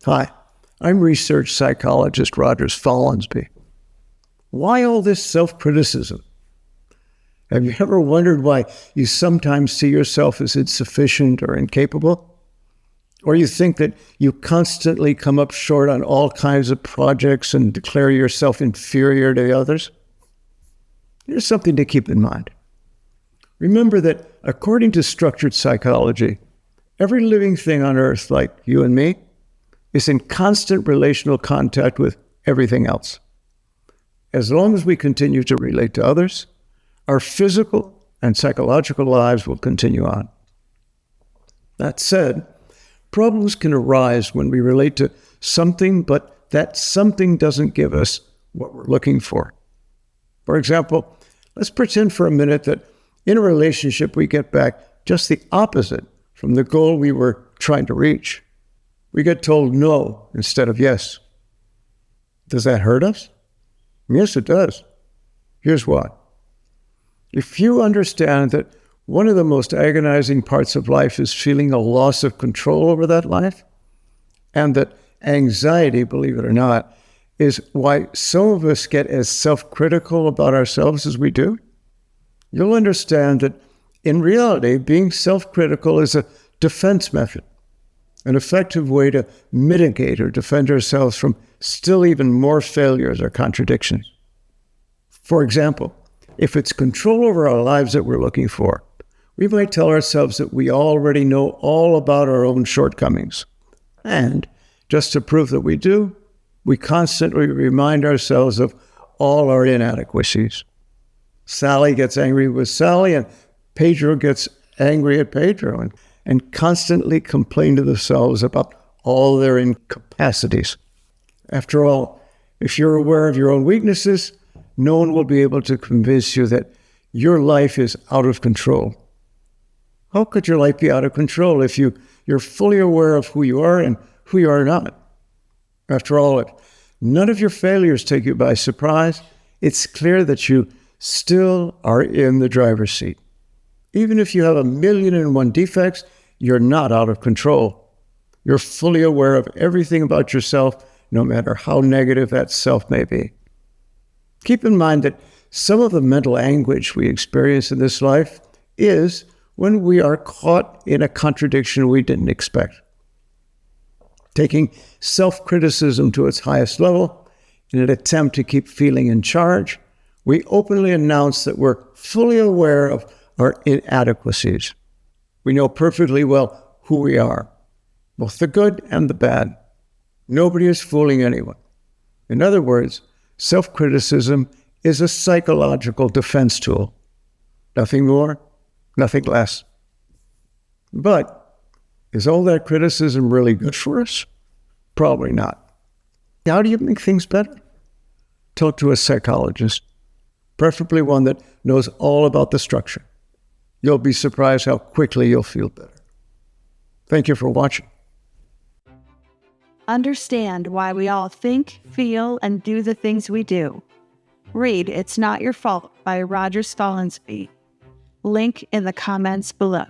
Hi, I'm research psychologist Rogers Follansby. Why all this self-criticism? Have you ever wondered why you sometimes see yourself as insufficient or incapable? Or you think that you constantly come up short on all kinds of projects and declare yourself inferior to the others? Here's something to keep in mind. Remember that according to structured psychology, every living thing on earth, like you and me, is in constant relational contact with everything else. As long as we continue to relate to others, our physical and psychological lives will continue on. That said, problems can arise when we relate to something, but that something doesn't give us what we're looking for. For example, let's pretend for a minute that in a relationship we get back just the opposite from the goal we were trying to reach. We get told no instead of yes. Does that hurt us? Yes, it does. Here's why. If you understand that one of the most agonizing parts of life is feeling a loss of control over that life, and that anxiety, believe it or not, is why some of us get as self-critical about ourselves as we do, you'll understand that in reality, being self-critical is a defense method, an effective way to mitigate or defend ourselves from still even more failures or contradictions. For example, if it's control over our lives that we're looking for, we might tell ourselves that we already know all about our own shortcomings. And just to prove that we do, we constantly remind ourselves of all our inadequacies. Sally gets angry with Sally, and Pedro gets angry at Pedro, and constantly complain to themselves about all their incapacities. After all, if you're aware of your own weaknesses, no one will be able to convince you that your life is out of control. How could your life be out of control if you're fully aware of who you are and who you are not? After all, if none of your failures take you by surprise, it's clear that you still are in the driver's seat. Even if you have 1,000,001 defects, you're not out of control. You're fully aware of everything about yourself, no matter how negative that self may be. Keep in mind that some of the mental anguish we experience in this life is when we are caught in a contradiction we didn't expect. Taking self-criticism to its highest level, in an attempt to keep feeling in charge, we openly announce that we're fully aware of our inadequacies. We know perfectly well who we are, both the good and the bad. Nobody is fooling anyone. In other words, self-criticism is a psychological defense tool. Nothing more, nothing less. But is all that criticism really good for us? Probably not. How do you make things better? Talk to a psychologist, preferably one that knows all about the structure. You'll be surprised how quickly you'll feel better. Thank you for watching. Understand why we all think, feel, and do the things we do. Read It's Not Your Fault by Rogers Follansby. Link in the comments below.